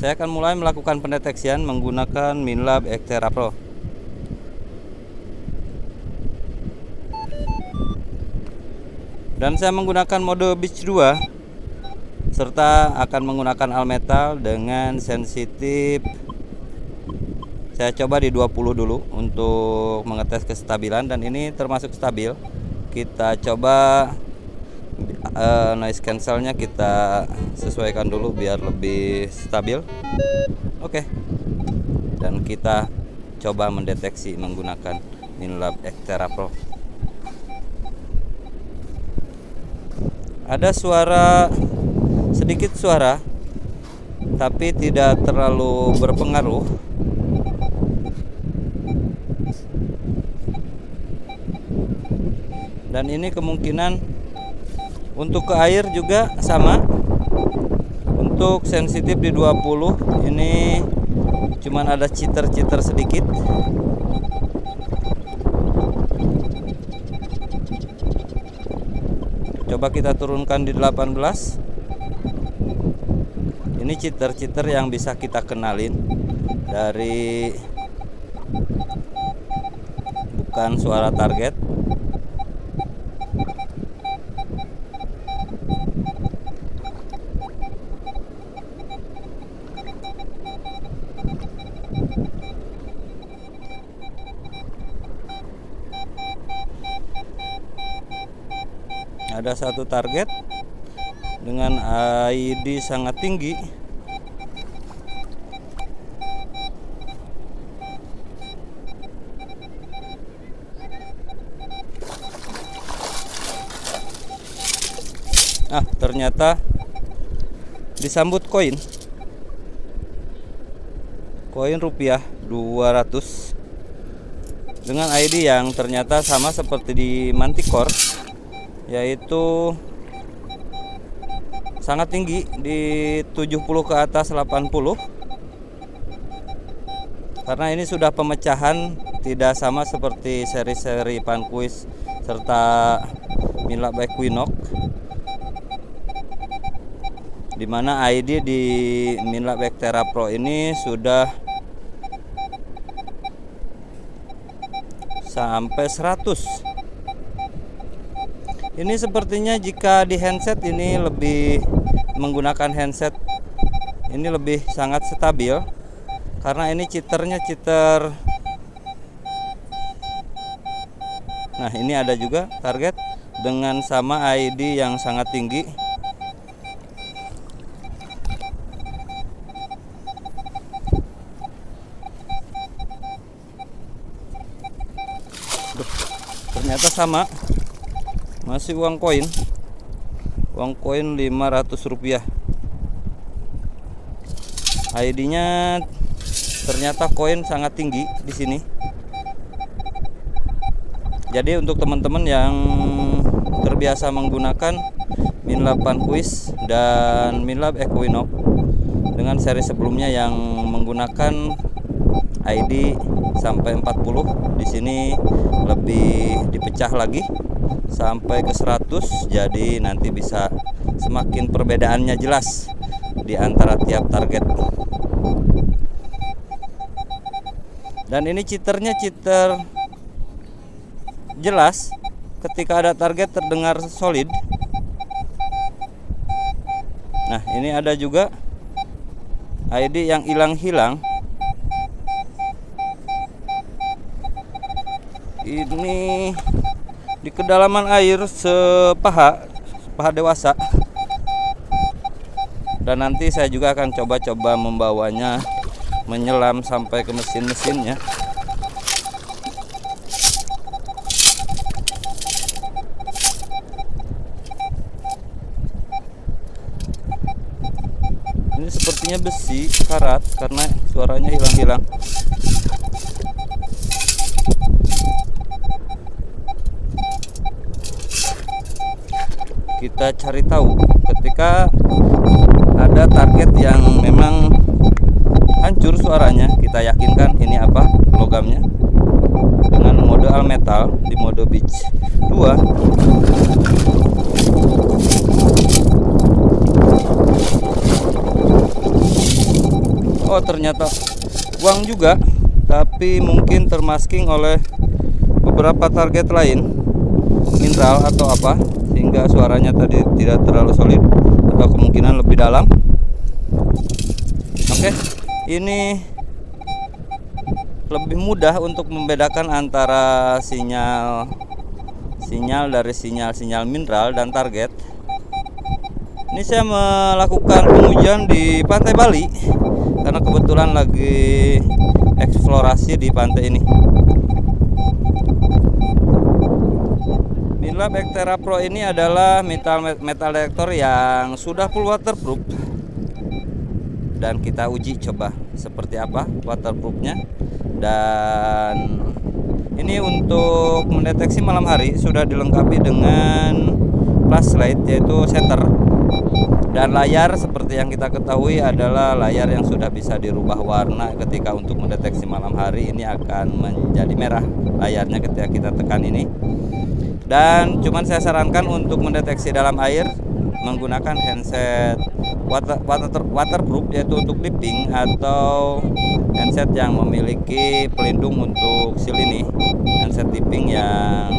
Saya akan mulai melakukan pendeteksian menggunakan Minlab Xterra Pro. Dan saya menggunakan mode Beach 2 serta akan menggunakan Almetal dengan sensitif. Saya coba di 20 dulu untuk mengetes kestabilan, dan ini termasuk stabil. Kita coba noise cancelnya kita sesuaikan dulu biar lebih stabil. Oke. Dan kita coba mendeteksi menggunakan Minlab Xterra Pro. Ada sedikit suara, tapi tidak terlalu berpengaruh. Dan ini kemungkinan untuk ke air juga sama. Untuk sensitif di 20 ini cuman ada citer-citer sedikit. Coba kita turunkan di 18. Ini citer-citer yang bisa kita kenalin dari bukan suara target. Ada satu target dengan ID sangat tinggi. Ternyata disambut koin rupiah 200 dengan ID yang ternyata sama seperti di Manticore, yaitu sangat tinggi di 70 ke atas 80. Karena ini sudah pemecahan, tidak sama seperti seri-seri Panquist serta Minlab Equinox, dimana ID di Minlab Xterra Pro ini sudah sampai 100. Ini sepertinya jika di handset ini lebih menggunakan handset ini lebih sangat stabil, karena ini citernya citer. Nah, ini ada juga target dengan sama ID yang sangat tinggi. Ternyata sama, masih uang koin 500 rupiah. ID-nya ternyata koin sangat tinggi di sini. Jadi untuk teman-teman yang terbiasa menggunakan Minlab Panquist dan Minlab Equinox dengan seri sebelumnya yang menggunakan ID sampai 40, di sini lebih dipecah lagi sampai ke 100. Jadi nanti bisa semakin perbedaannya jelas di antara tiap target. Dan ini citernya citer jelas, ketika ada target terdengar solid. Nah, ini ada juga ID yang hilang-hilang. Ini di kedalaman air sepaha dewasa. Dan nanti saya juga akan coba-coba membawanya menyelam sampai ke mesin-mesinnya. Ini sepertinya besi karat karena suaranya hilang-hilang. Kita cari tahu ketika ada target yang memang hancur suaranya, kita yakinkan ini apa logamnya dengan mode Almetal di mode Beach 2. Oh, ternyata uang juga, tapi mungkin termasking oleh beberapa target lain, mineral atau apa, sehingga suaranya tadi tidak terlalu solid atau kemungkinan lebih dalam. Oke, ini lebih mudah untuk membedakan antara sinyal dari sinyal mineral dan target. Ini saya melakukan pengujian di pantai Bali karena kebetulan lagi eksplorasi di pantai ini. Minlab Xterra Pro ini adalah metal detektor yang sudah full waterproof, dan kita uji coba seperti apa waterproofnya. Dan ini untuk mendeteksi malam hari sudah dilengkapi dengan flashlight, yaitu shutter, dan layar seperti yang kita ketahui adalah layar yang sudah bisa dirubah warna. Ketika untuk mendeteksi malam hari ini akan menjadi merah layarnya ketika kita tekan ini. Dan cuman saya sarankan untuk mendeteksi dalam air menggunakan handset waterproof, yaitu untuk dipping, atau handset yang memiliki pelindung untuk seal ini, handset dipping yang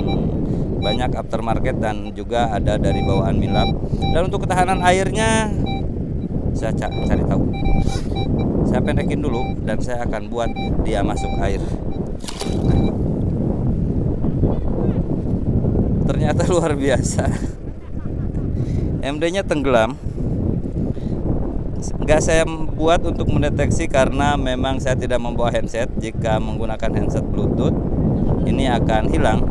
banyak aftermarket dan juga ada dari bawaan Minlab. Dan untuk ketahanan airnya saya cari tahu. Saya pendekin dulu dan saya akan buat dia masuk air. Ternyata luar biasa. MD-nya tenggelam. Nggak saya buat untuk mendeteksi karena memang saya tidak membawa handset. Jika menggunakan handset Bluetooth, ini akan hilang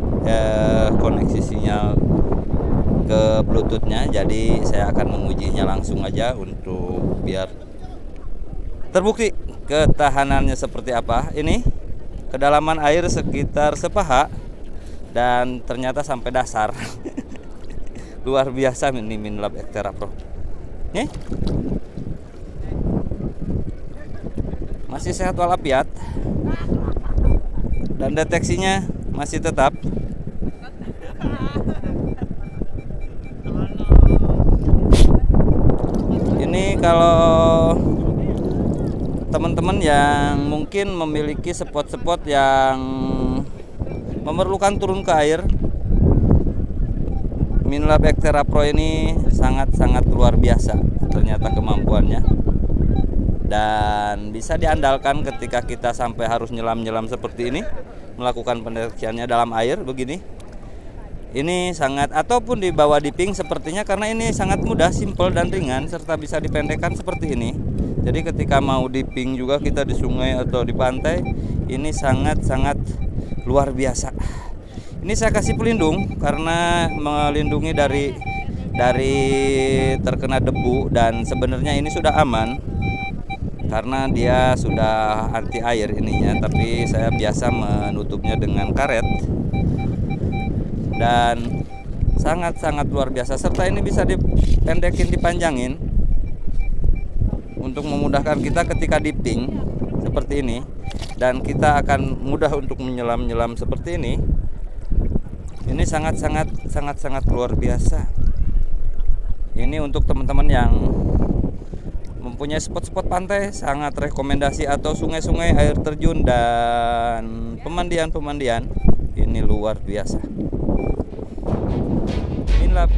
koneksi sinyal ke Bluetoothnya. Jadi saya akan mengujinya langsung aja untuk biar terbukti ketahanannya seperti apa. Ini kedalaman air sekitar sepaha dan ternyata sampai dasar. Luar biasa ini Minlab Xterra Pro. Nih, masih sehat walafiat dan deteksinya masih tetap. Ini kalau teman-teman yang mungkin memiliki spot-spot yang memerlukan turun ke air, Minlab Xterra Pro ini sangat-sangat luar biasa ternyata kemampuannya, dan bisa diandalkan ketika kita sampai harus nyelam-nyelam seperti ini, melakukan pendeteksiannya dalam air begini. Ini sangat, ataupun di bawah dipping sepertinya, karena ini sangat mudah, simple dan ringan, serta bisa dipendekkan seperti ini. Jadi ketika mau dipping juga kita di sungai atau di pantai, ini sangat-sangat luar biasa. Ini saya kasih pelindung karena melindungi dari terkena debu, dan sebenarnya ini sudah aman karena dia sudah anti air ininya, tapi saya biasa menutupnya dengan karet. Dan sangat-sangat luar biasa, serta ini bisa dipendekin, dipanjangin untuk memudahkan kita ketika dipping seperti ini, dan kita akan mudah untuk menyelam-nyelam seperti ini. Ini sangat-sangat luar biasa. Ini untuk teman-teman yang mempunyai spot-spot pantai, sangat rekomendasi, atau sungai-sungai, air terjun, dan pemandian-pemandian. Ini luar biasa. Minlab